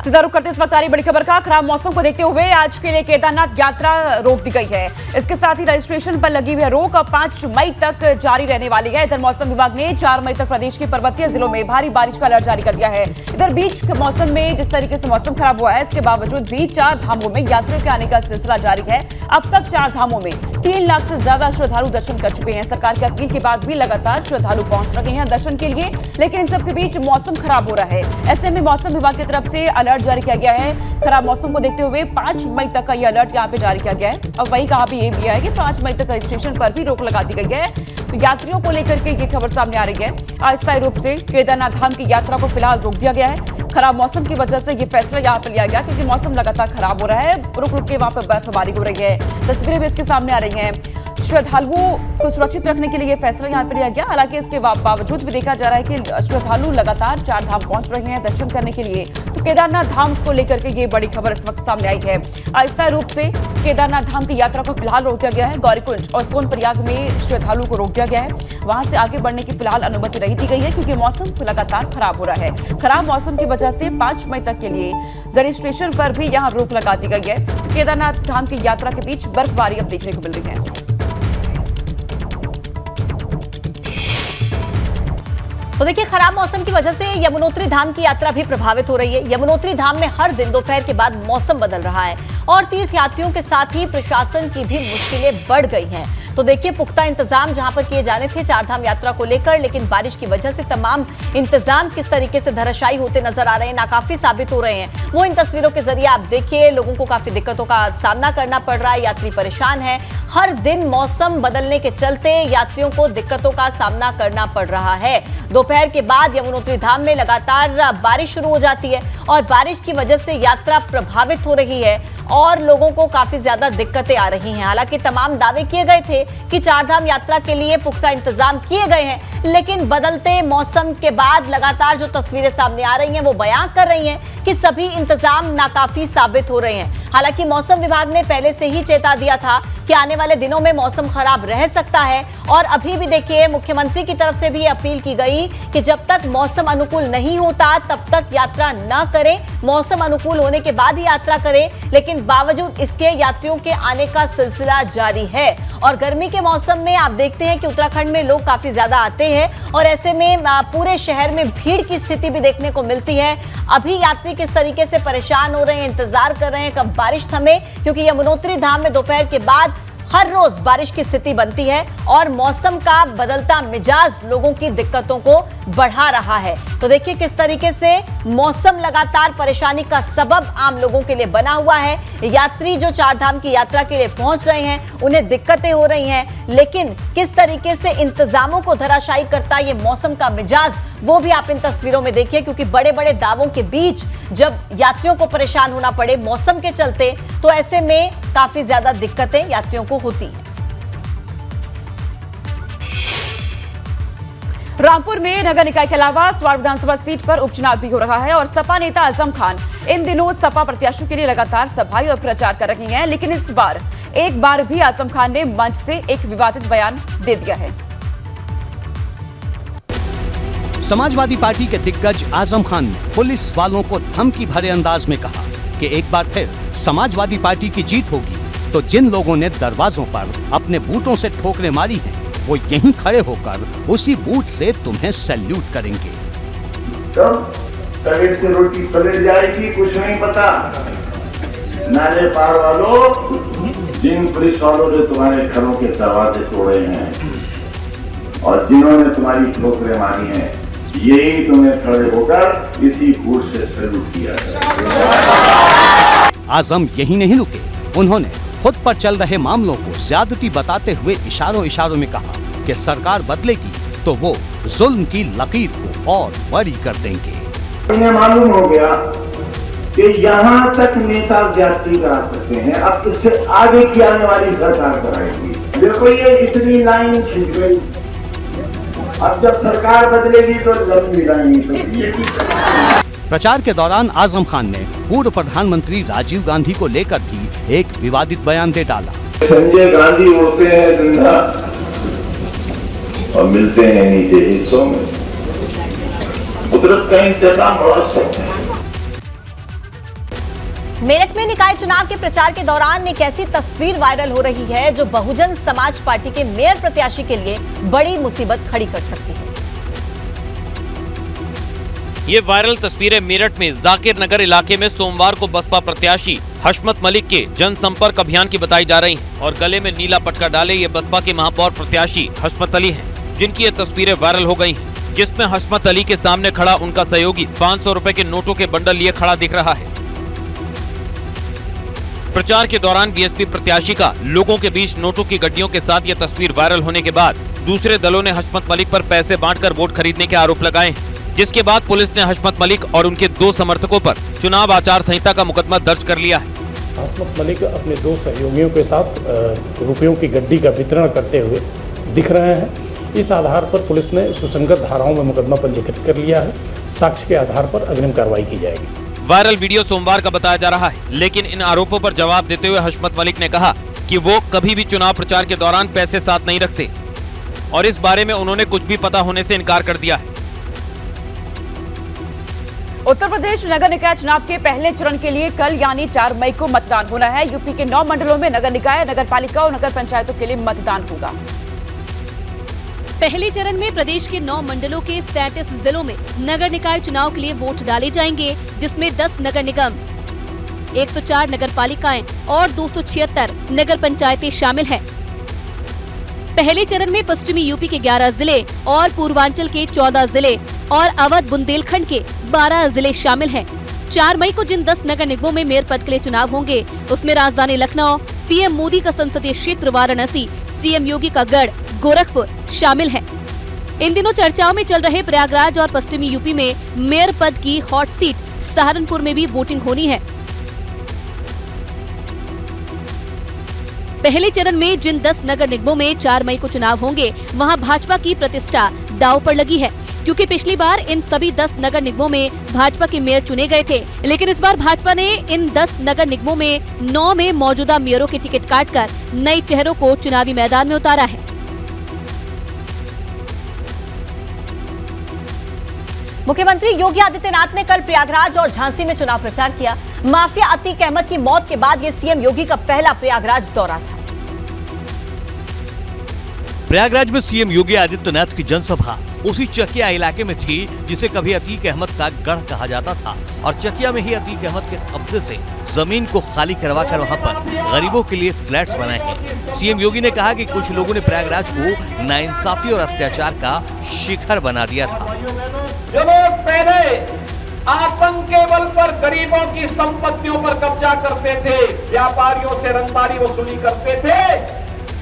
रहेगा। सीधा रुख करते इस वक्त आ रही बड़ी खबर का। खराब मौसम को देखते हुए आज के लिए केदारनाथ यात्रा रोक दी गई है। इसके साथ ही रजिस्ट्रेशन पर लगी हुई रोक अब 5 मई तक जारी रहने वाली है। इधर मौसम विभाग ने 4 मई तक प्रदेश के पर्वतीय जिलों में भारी बारिश का अलर्ट जारी कर दिया है। इधर बीच मौसम में जिस तरीके से मौसम खराब हुआ है, इसके बावजूद भी 4 धामों में यात्रियों के आने का सिलसिला जारी है। अब तक 4 धामों में 3 लाख से ज्यादा श्रद्धालु दर्शन कर चुके हैं। सरकार की अपील के बाद भी लगातार श्रद्धालु पहुंच रहे हैं दर्शन के लिए, लेकिन इन सबके बीच मौसम खराब हो रहा है। ऐसे में मौसम विभाग की तरफ से अलर्ट जारी किया गया है। खराब मौसम को देखते हुए 5 मई तक का यह अलर्ट यहाँ पे जारी किया गया है। अब वही कहा भी ये भी है कि 5 मई तक रजिस्ट्रेशन पर भी रोक लगा दी गई है। तो यात्रियों को लेकर के ये खबर सामने आ रही है। अस्थायी रूप से केदारनाथ धाम की यात्रा को फिलहाल रोक दिया गया है। खराब मौसम की वजह से ये फैसला यहाँ पर लिया गया, क्योंकि मौसम लगातार खराब हो रहा है। रुक रुक के वहां पर बर्फबारी हो रही है। तस्वीरें भी इसके सामने आ रही हैं। श्रद्धालुओं को सुरक्षित रखने के लिए यह फैसला यहाँ पर लिया गया। हालांकि इसके बावजूद भी देखा जा रहा है कि श्रद्धालु लगातार 4 धाम पहुंच रहे हैं दर्शन करने के लिए। तो केदारनाथ धाम को लेकर के ये बड़ी खबर इस वक्त सामने आई है। अस्थायी रूप से केदारनाथ धाम की यात्रा को फिलहाल रोक दिया गया है। गौरीकुंज और सोनप्रयाग में श्रद्धालुओं को रोक दिया गया है। वहां से आगे बढ़ने की फिलहाल अनुमति नहीं दी गई है, क्योंकि मौसम लगातार खराब हो रहा है। खराब मौसम की वजह से 5 मई तक के लिए रजिस्ट्रेशन पर भी यहां रोक लगा दी गई है। केदारनाथ धाम की यात्रा के बीच बर्फबारी अब देखने को मिल रही है। तो देखिए, खराब मौसम की वजह से यमुनोत्री धाम की यात्रा भी प्रभावित हो रही है। यमुनोत्री धाम में हर दिन दोपहर के बाद मौसम बदल रहा है और तीर्थयात्रियों के साथ ही प्रशासन की भी मुश्किलें बढ़ गई हैं। तो देखिए, पुख्ता इंतजाम जहां पर किए जाने थे 4 धाम यात्रा को लेकर, लेकिन बारिश की वजह से तमाम इंतजाम किस तरीके से धराशायी होते नजर आ रहे हैं, नाकाफी साबित हो रहे हैं। वो इन तस्वीरों के जरिए आप देखिए, लोगों को काफी दिक्कतों का सामना करना पड़ रहा है। यात्री परेशान है। हर दिन मौसम बदलने के चलते यात्रियों को दिक्कतों का सामना करना पड़ रहा है। दोपहर के बाद यमुनोत्री धाम में लगातार बारिश शुरू हो जाती है और बारिश की वजह से यात्रा प्रभावित हो रही है और लोगों को काफी ज्यादा दिक्कतें आ रही हैं। हालांकि तमाम दावे किए गए थे कि 4 धाम यात्रा के लिए पुख्ता इंतजाम किए गए हैं, लेकिन बदलते मौसम के बाद लगातार जो तस्वीरें सामने आ रही हैं वो बयां कर रही हैं कि सभी इंतजाम नाकाफी साबित हो रहे हैं। हालांकि मौसम विभाग ने पहले से ही चेता दिया था कि आने वाले दिनों में मौसम खराब रह सकता है और अभी भी देखिए, मुख्यमंत्री की तरफ से भी अपील की गई कि जब तक मौसम अनुकूल नहीं होता तब तक यात्रा न करें, मौसम अनुकूल होने के बाद ही यात्रा करें। लेकिन बावजूद इसके यात्रियों के आने का सिलसिला जारी है और गर्मी के मौसम में आप देखते हैं कि उत्तराखंड में लोग काफी ज्यादा आते हैं और ऐसे में पूरे शहर में भीड़ की स्थिति भी देखने को मिलती है। अभी यात्री किस तरीके से परेशान हो रहे हैं, इंतजार कर रहे हैं कब बारिश थमे, क्योंकि यमुनोत्री धाम में दोपहर के बाद हर रोज बारिश की स्थिति बनती है और मौसम का बदलता मिजाज लोगों की दिक्कतों को बढ़ा रहा है। तो देखिए किस तरीके से मौसम लगातार परेशानी का सबब आम लोगों के लिए बना हुआ है। यात्री जो 4 धाम की यात्रा के लिए पहुंच रहे हैं उन्हें दिक्कतें हो रही हैं, लेकिन किस तरीके से इंतजामों को धराशायी करता है ये मौसम का मिजाज, वो भी आप इन तस्वीरों में देखिए। क्योंकि बड़े बड़े दावों के बीच जब यात्रियों को परेशान होना पड़े मौसम के चलते, तो ऐसे में काफी ज्यादा दिक्कतें यात्रियों को होती हैं। रामपुर में नगर निकाय के अलावा स्वार विधानसभा सीट पर उपचुनाव भी हो रहा है और सपा नेता आजम खान इन दिनों सपा प्रत्याशियों के लिए लगातार सभाएं और प्रचार कर रही हैं। लेकिन इस बार एक बार भी आजम खान ने मंच से एक विवादित बयान दे दिया है। समाजवादी पार्टी के दिग्गज आजम खान ने पुलिस वालों को धमकी भरे अंदाज में कहा कि एक बार फिर समाजवादी पार्टी की जीत होगी तो जिन लोगों ने दरवाजों पर अपने बूटों से ठोकरें मारी हैं, वो यहीं खड़े होकर उसी बूट से तुम्हें सैल्यूट करेंगे। तवे से रोटी पलट जाएगी, कुछ नहीं पता। नाले पार वालों, जिन पुलिस वालों ने तुम्हारे घरों के दरवाजे तोड़े हैं और जिन्होंने तुम्हारी ठोकरें मारी हैं, यही तुम्हें खड़े होकर इसी बूट से सैल्यूट किया है। आजम यही नहीं रुके, उन्होंने खुद पर चल रहे मामलों को ज्यादती बताते हुए इशारों में कहा कि सरकार बदलेगी तो वो जुल्म की लकीर को और बड़ी कर देंगे। इन्हें मालूम हो गया कि यहाँ तक नेता ज्यादती करा सकते हैं, अब इससे आगे की आने वाली सरकार कराएगी। देखो ये इतनी लाइन खिंच गई, अब जब सरकार बदलेगी तो लंबी लाइन। प्रचार के दौरान आजम खान ने पूर्व प्रधानमंत्री राजीव गांधी को लेकर भी एक विवादित बयान दे डाला। संजय गांधी होते हैं जिंदा और मिलते हैं नीचे हिस्सों में। कुदरत का इंतजाम बड़ा सख्त है। मेरठ में निकाय चुनाव के प्रचार के दौरान एक ऐसी तस्वीर वायरल हो रही है जो बहुजन समाज पार्टी के मेयर प्रत्याशी के लिए बड़ी मुसीबत खड़ी कर सकती है। ये वायरल तस्वीरें मेरठ में जाकिर नगर इलाके में सोमवार को बसपा प्रत्याशी हशमत मलिक के जनसंपर्क अभियान की बताई जा रही हैं और गले में नीला पटका डाले ये बसपा के महापौर प्रत्याशी हशमत अली हैं, जिनकी ये तस्वीरें वायरल हो गई हैं, जिसमें हशमत अली के सामने खड़ा उनका सहयोगी 500 रुपए के नोटों के बंडल लिए खड़ा दिख रहा है। प्रचार के दौरान बीएसपी प्रत्याशी का लोगों के बीच नोटों की गड्डियों के साथ ये तस्वीर वायरल होने के बाद दूसरे दलों ने हशमत मलिक पर पैसे बांटकर वोट खरीदने के आरोप लगाए हैं, जिसके बाद पुलिस ने हशमत मलिक और उनके 2 समर्थकों पर चुनाव आचार संहिता का मुकदमा दर्ज कर लिया है। हशमत मलिक अपने 2 सहयोगियों के साथ रुपयों की गड्डी का वितरण करते हुए दिख रहे हैं। इस आधार पर पुलिस ने सुसंगत धाराओं में मुकदमा पंजीकृत कर लिया है। साक्ष्य के आधार पर अग्रिम कार्रवाई की जाएगी। वायरल वीडियो सोमवार का बताया जा रहा है, लेकिन इन आरोपों पर जवाब देते हुए हशमत मलिक ने कहा कि वो कभी भी चुनाव प्रचार के दौरान पैसे साथ नहीं रखते और इस बारे में उन्होंने कुछ भी पता होने से इनकार कर दिया है। उत्तर प्रदेश नगर निकाय चुनाव के पहले चरण के लिए कल यानी 4 मई को मतदान होना है। यूपी के 9 मंडलों में नगर निकाय, नगर पालिका और नगर पंचायतों के लिए मतदान होगा। पहले चरण में प्रदेश के 9 मंडलों के 37 जिलों में नगर निकाय चुनाव के लिए वोट डाले जाएंगे, जिसमें 10 नगर निगम, 104 नगर पालिकाएं और 276 नगर पंचायतें शामिल हैं। पहले चरण में पश्चिमी यूपी के 11 जिले और पूर्वांचल के 14 जिले और अवध बुंदेलखंड के 12 जिले शामिल हैं। 4 मई को जिन 10 नगर निगमों में मेयर पद के लिए चुनाव होंगे, उसमें राजधानी लखनऊ, पीएम मोदी का संसदीय क्षेत्र वाराणसी, सीएम योगी का गढ़ गोरखपुर शामिल हैं। इन दिनों चर्चाओं में चल रहे प्रयागराज और पश्चिमी यूपी में मेयर पद की हॉट सीट सहारनपुर में भी वोटिंग होनी है। पहले चरण में जिन 10 नगर निगमों में 4 मई को चुनाव होंगे, वहां भाजपा की प्रतिष्ठा दांव पर लगी है, क्योंकि पिछली बार इन सभी 10 नगर निगमों में भाजपा के मेयर चुने गए थे, लेकिन इस बार भाजपा ने इन 10 नगर निगमों में 9 में मौजूदा मेयरों के टिकट काटकर नए चेहरों को चुनावी मैदान में उतारा है। मुख्यमंत्री योगी आदित्यनाथ ने कल प्रयागराज और झांसी में चुनाव प्रचार किया। माफिया अतीक अहमद की मौत के बाद ये सीएम योगी का पहला प्रयागराज दौरा था। प्रयागराज में सीएम योगी आदित्यनाथ की जनसभा उसी चकिया इलाके में थी जिसे कभी अतीक अहमद का गढ़ कहा जाता था और चकिया में ही अतीक अहमद के कब्जे से जमीन को खाली करवाकर वहां पर गरीबों के लिए फ्लैट्स बनाए हैं। सीएम योगी ने कहा कि कुछ लोगों ने प्रयागराज को नाइंसाफी और अत्याचार का शिखर बना दिया था। जो लोग पहले आतंक के बल पर गरीबों की संपत्तियों पर कब्जा करते थे, व्यापारियों से रंगदारी वसूली करते थे,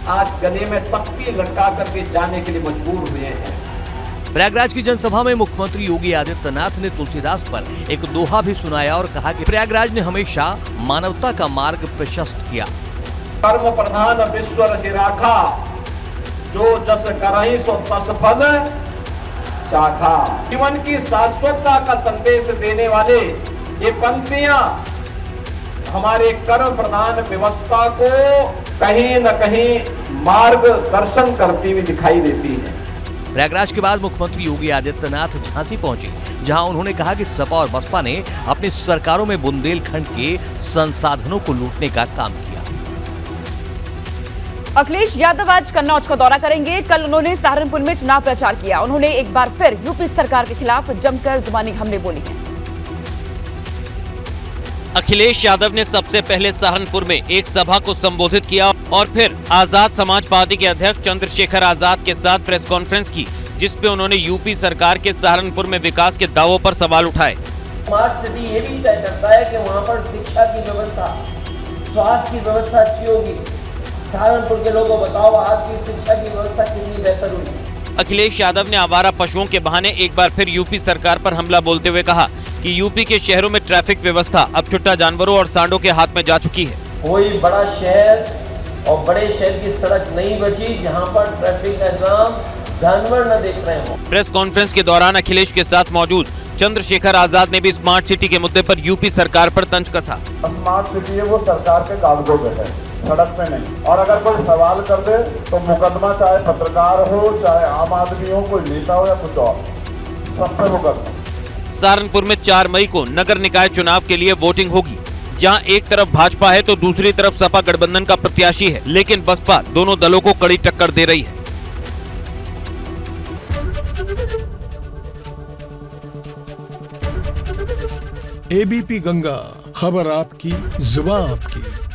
आज गले में तख्ती लटका करके जाने के लिए मजबूर हुए हैं। प्रयागराज की जनसभा में मुख्यमंत्री योगी आदित्यनाथ ने तुलसीदास पर एक दोहा भी सुनाया और कहा कि प्रयागराज ने हमेशा मानवता का मार्ग प्रशस्त किया। कर्म प्रधान विश्व रचि राखा, जो जस करहि सो तस फल चाखा। जीवन की शाश्वतता का संदेश देने वाले ये पंक्तियां हमारे कर्म प्रधान व्यवस्था को कहीं न कहीं मार्गदर्शन करती हुई दिखाई देती है। प्रयागराज के बाद मुख्यमंत्री योगी आदित्यनाथ झांसी पहुंचे, जहां उन्होंने कहा कि सपा और बसपा ने अपनी सरकारों में बुंदेलखंड के संसाधनों को लूटने का काम किया। अखिलेश यादव आज कन्नौज का दौरा करेंगे। कल उन्होंने सहारनपुर में चुनाव प्रचार किया। उन्होंने एक बार फिर यूपी सरकार के खिलाफ जमकर जुबानी हमले बोली हैं। अखिलेश यादव ने सबसे पहले सहारनपुर में एक सभा को संबोधित किया और फिर आजाद समाज पार्टी के अध्यक्ष चंद्रशेखर आजाद के साथ प्रेस कॉन्फ्रेंस की, जिसपे उन्होंने यूपी सरकार के सहारनपुर में विकास के दावों पर सवाल उठाए। स्मार्ट सिटी ये भी तय करता है कि वहाँ पर शिक्षा की व्यवस्था, स्वास्थ्य की व्यवस्था अच्छी होगी। सहारनपुर के लोगों को बताओ आज की शिक्षा की व्यवस्था कितनी बेहतर हुई। अखिलेश यादव ने आवारा पशुओं के बहाने एक बार फिर यूपी सरकार पर हमला बोलते हुए कहा कि यूपी के शहरों में ट्रैफिक व्यवस्था अब छुट्टा जानवरों और सांडों के हाथ में जा चुकी है। कोई बड़ा शहर और बड़े शहर की सड़क नहीं बची जहां पर ट्रैफिक का निजाम जानवर न देख रहे हो। प्रेस कॉन्फ्रेंस के दौरान अखिलेश के साथ मौजूद चंद्रशेखर आजाद ने भी स्मार्ट सिटी के मुद्दे पर यूपी सरकार पर तंज कसा। स्मार्ट सिटी है वो सरकार के कागजों पे है, सड़क पे नहीं। और अगर कोई सवाल कर दे तो मुकदमा, चाहे पत्रकार हो, चाहे आम आदमी हो, कोई नेता हो या कुछ और, सब पे मुकदमा। सहारनपुर में 4 मई को नगर निकाय चुनाव के लिए वोटिंग होगी, जहां एक तरफ भाजपा है तो दूसरी तरफ सपा गठबंधन का प्रत्याशी है, लेकिन बसपा दोनों दलों को कड़ी टक्कर दे रही है। एबीपी गंगा, खबर आपकी, जुबान आपकी।